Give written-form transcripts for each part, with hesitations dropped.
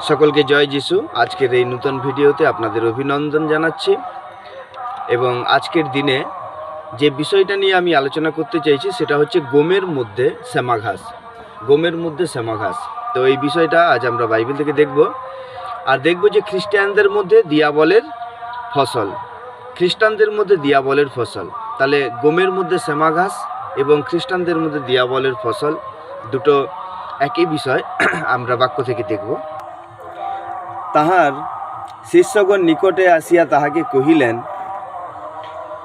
সকলকে জয় যিশু। আজকের এই নতুন ভিডিওতে আপনাদের অভিনন্দন জানাচ্ছি এবং আজকের দিনে যে বিষয়টা নিয়ে আমি আলোচনা করতে চাইছি সেটা হচ্ছে গমের মধ্যে শ্যামা ঘাস। গমের মধ্যে শ্যামা ঘাস, তো এই বিষয়টা আজ আমরা বাইবেল থেকে দেখব। আর দেখব যে খ্রিস্টানদের মধ্যে দিয়াবলের ফসল, খ্রিস্টানদের মধ্যে দিয়াবলের ফসল। তাহলে গমের মধ্যে শ্যামা ঘাস এবং খ্রিস্টানদের মধ্যে দিয়াবলের ফসল দুটো একই বিষয় আমরা বাক্য থেকে দেখব। তাহার শিষ্যগণ নিকটে আসিয়া তাহাকে কহিলেন,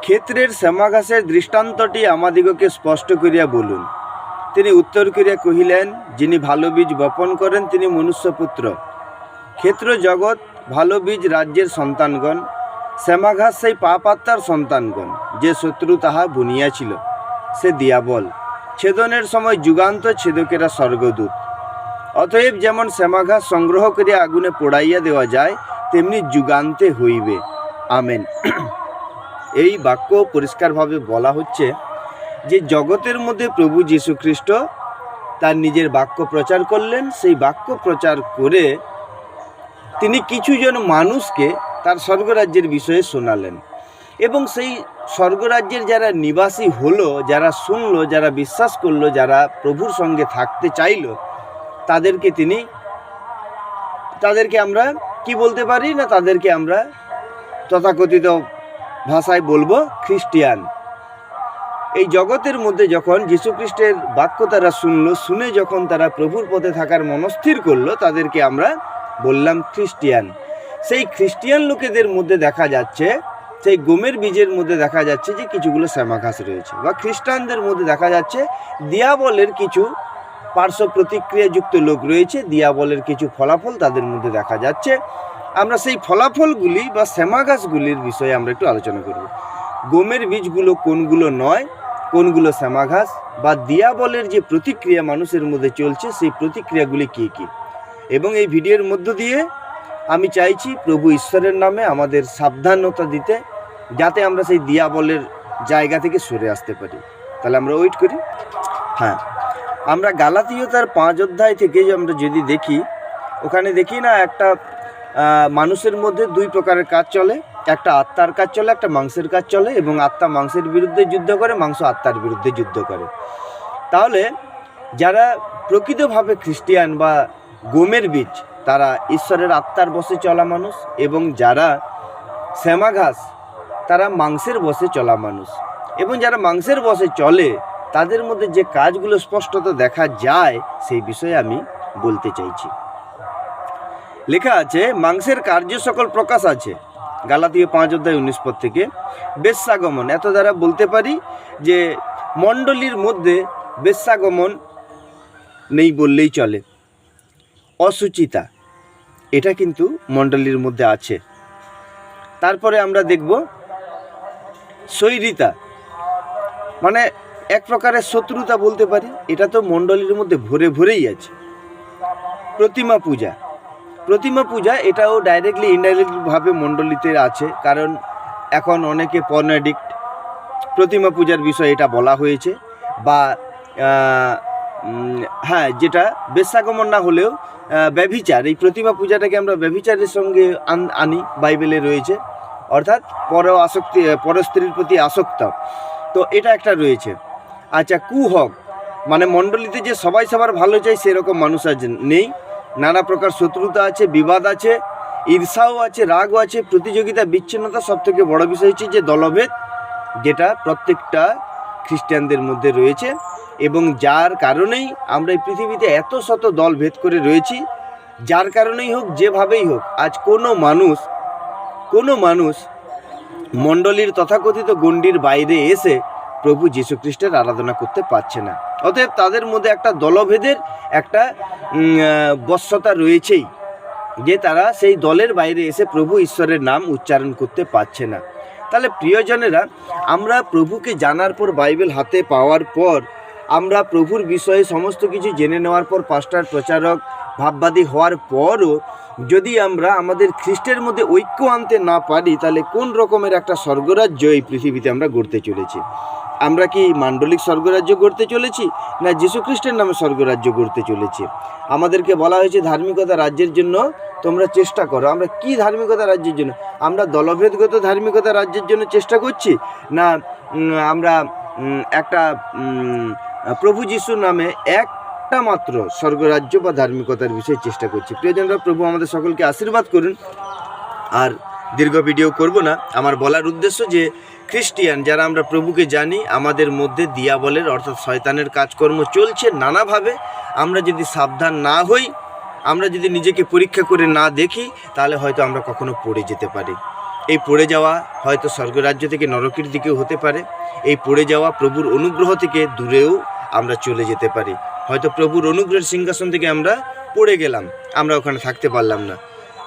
ক্ষেত্রের শ্যামা ঘাসের দৃষ্টান্তটি আমাদিগকে স্পষ্ট করিয়া বলুন। তিনি উত্তর করিয়া কহিলেন, যিনি ভালো বীজ বপন করেন তিনি মনুষ্যপুত্র। ক্ষেত্র জগৎ, ভালো বীজ রাজ্যের সন্তানগণ, শ্যামা ঘাস সেই পাপ আত্মার সন্তানগণ। যে শত্রু তাহা বুনিয়াছিল সে দিয়াবল, ছেদনের সময় যুগান্ত ছেদকেরা স্বর্গদূত। অতএব যেমন শ্যামা ঘাস সংগ্রহ করিয়া আগুনে পোড়াইয়া দেওয়া যায়, তেমনি যুগান্তে হইবে। আমেন। এই বাক্য পরিষ্কারভাবে বলা হচ্ছে যে জগতের মধ্যে প্রভু যীশু খ্রিস্ট তার নিজের বাক্য প্রচার করলেন। সেই বাক্য প্রচার করে তিনি কিছুজন মানুষকে তার স্বর্গরাজ্যের বিষয়ে শোনালেন এবং সেই স্বর্গরাজ্যের যারা নিবাসী হলো, যারা শুনলো, যারা বিশ্বাস করলো, যারা প্রভুর সঙ্গে থাকতে চাইলো, তাদেরকে আমরা কি বলতে পারি না, তাদেরকে আমরা তথাকথিত ভাষায় বলবো খ্রিস্টিয়ান। এই জগতের মধ্যে যখন যীশুখ্রিস্টের বাক্য তারা শুনলো, শুনে যখন তারা প্রভুর পথে থাকার মনস্থির করলো, তাদেরকে আমরা বললাম খ্রিস্টিয়ান। সেই খ্রিস্টিয়ান লোকেদের মধ্যে দেখা যাচ্ছে, সেই গমের বীজের মধ্যে দেখা যাচ্ছে যে কিছুগুলো শ্যামা ঘাস রয়েছে, বা খ্রিস্টানদের মধ্যে দেখা যাচ্ছে দিয়াবলের কিছু পার্শ্ব প্রতিক্রিয়াযুক্ত লোক রয়েছে, দিয়াবলের কিছু ফলাফল তাদের মধ্যে দেখা যাচ্ছে। আমরা সেই ফলাফলগুলি বা শ্যামা ঘাসগুলির বিষয়ে আমরা একটু আলোচনা করব। গমের বীজগুলো কোনগুলো নয়, কোনগুলো শ্যামা ঘাস, বা দিয়াবলের যে প্রতিক্রিয়া মানুষের মধ্যে চলছে সেই প্রতিক্রিয়াগুলি কী কী। এবং এই ভিডিওর মধ্য দিয়ে আমি চাইছি প্রভু ঈশ্বরের নামে আমাদের সাবধানতা দিতে, যাতে আমরা সেই দিয়াবলের জায়গা থেকে সরে আসতে পারি। তাহলে আমরা ওয়েট করি। হ্যাঁ, আমরা গালাতীয় তার 5 অধ্যায় থেকে আমরা যদি দেখি, ওখানে দেখি না একটা মানুষের মধ্যে 2 প্রকারের কাজ চলে। একটা আত্মার কাজ চলে, একটা মাংসের কাজ চলে, এবং আত্মা মাংসের বিরুদ্ধে যুদ্ধ করে, মাংস আত্মার বিরুদ্ধে যুদ্ধ করে। তাহলে যারা প্রকৃতভাবে খ্রিস্টিয়ান বা গমের বীজ, তারা ঈশ্বরের আত্মার বশে চলা মানুষ, এবং যারা শ্যামা ঘাস তারা মাংসের বশে চলা মানুষ। এবং যারা মাংসের বশে চলে তাদের মধ্যে যে কাজগুলো স্পষ্টত দেখা যায় সেই বিষয়ে আমি বলতে চাইছি। লেখা আছে, মাংসের কার্য সকল প্রকাশ আছে, গালাতীয় 5 অধ্যায় 19 পদ থেকে। বেশ্যাগমন, এত দ্বারা বলতে পারি যে মণ্ডলীর মধ্যে বেশ্যাগমন নেই বললেই চলে। অসুচিতা, এটা কিন্তু মণ্ডলীর মধ্যে আছে। তারপরে আমরা দেখব সৈরিতা, মানে এক প্রকারের শত্রুতা বলতে পারি, এটা তো মণ্ডলীর মধ্যে ভরে ভরেই আছে। প্রতিমা পূজা, প্রতিমা পূজা এটাও ডাইরেক্টলি ইনডাইরেক্টভাবে মণ্ডলীতে আছে, কারণ এখন অনেকে পর্ন অ্যাডিক্ট। প্রতিমা পূজার বিষয়ে এটা বলা হয়েছে। বা হ্যাঁ, যেটা বেশ্যাগমন না হলেও ব্যভিচার, এই প্রতিমা পূজাটাকে আমরা ব্যভিচারের সঙ্গে আনি, বাইবেলে রয়েছে, অর্থাৎ পর স্ত্রীর প্রতি আসক্ত। তো এটা একটা রয়েছে। আচ্ছা, কুহক, মানে মণ্ডলীতে যে সবাই সবার ভালো চায় সেরকম মানুষ আজ নেই। নানা প্রকার শত্রুতা আছে, বিবাদ আছে, ঈর্ষাও আছে, রাগও আছে, প্রতিযোগিতা, বিচ্ছিন্নতা, সব থেকে বড় বিষয় হচ্ছে যে দলভেদ, যেটা প্রত্যেকটা খ্রিস্টানদের মধ্যে রয়েছে। এবং যার কারণেই আমরা এই পৃথিবীতে এত শত দল ভেদ করে রয়েছি, যার কারণেই হোক, যেভাবেই হোক, আজ কোনো মানুষ মণ্ডলীর তথাকথিত গণ্ডির বাইরে এসে প্রভু যীশু খ্রিস্টের আরাধনা করতে পারছে না। অতএব তাদের মধ্যে একটা দলভেদের একটা বশ্যতা রয়েছেই, যে তারা সেই দলের বাইরে এসে প্রভু ঈশ্বরের নাম উচ্চারণ করতে পারছে না। তাহলে প্রিয়জনেরা, আমরা প্রভুকে জানার পর, বাইবেল হাতে পাওয়ার পর, আমরা প্রভুর বিষয়ে সমস্ত কিছু জেনে নেওয়ার পর, পাস্টার, প্রচারক, ভাববাদী হওয়ার পরও যদি আমরা আমাদের খ্রিস্টের মধ্যে ঐক্য আনতে না পারি, তাহলে কোন রকমের একটা স্বর্গরাজ্য এই পৃথিবীতে আমরা গড়তে চলেছি? আমরা কি মান্ডলিক স্বর্গরাজ্য গড়তে চলেছি, না যীশু খ্রিস্টের নামে স্বর্গরাজ্য গড়তে চলেছি? আমাদেরকে বলা হয়েছে ধার্মিকতা রাজ্যের জন্য তোমরা চেষ্টা করো। আমরা কি ধার্মিকতা রাজ্যের জন্য? আমরা দলভেদগত ধার্মিকতা রাজ্যের জন্য চেষ্টা করছি, না আমরা একটা প্রভু যিশুর নামে একটা মাত্র স্বর্গরাজ্য বা ধার্মিকতার বিষয়ে চেষ্টা করছি? প্রিয়জনরা, প্রভু আমাদের সকলকে আশীর্বাদ করুন। আর দীর্ঘ ভিডিও করব না। আমার বলার উদ্দেশ্য যে খ্রিস্টিয়ান যারা আমরা প্রভুকে জানি, আমাদের মধ্যে দিয়াবলের অর্থাৎ শয়তানের কাজকর্ম চলছে নানাভাবে। আমরা যদি সাবধান না হই, আমরা যদি নিজেকে পরীক্ষা করে না দেখি, তাহলে হয়তো আমরা কখনো পড়ে যেতে পারি। এই পড়ে যাওয়া হয়তো স্বর্গরাজ্য থেকে নরকের দিকেও হতে পারে। এই পড়ে যাওয়া প্রভুর অনুগ্রহ থেকে দূরেও আমরা চলে যেতে পারি। হয়তো প্রভুর অনুগ্রহের সিংহাসন থেকে আমরা পড়ে গেলাম, আমরা ওখানে থাকতে পারলাম না।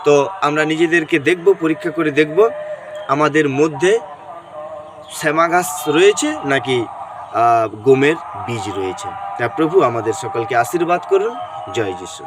তো আমরা নিজেদেরকে দেখব, পরীক্ষা করে দেখব আমাদের মধ্যে শ্যামা ঘাস রয়েছে নাকি গমের বীজ রয়েছে। তা প্রভু আমাদের সকলকে আশীর্বাদ করুন। জয় যিশু।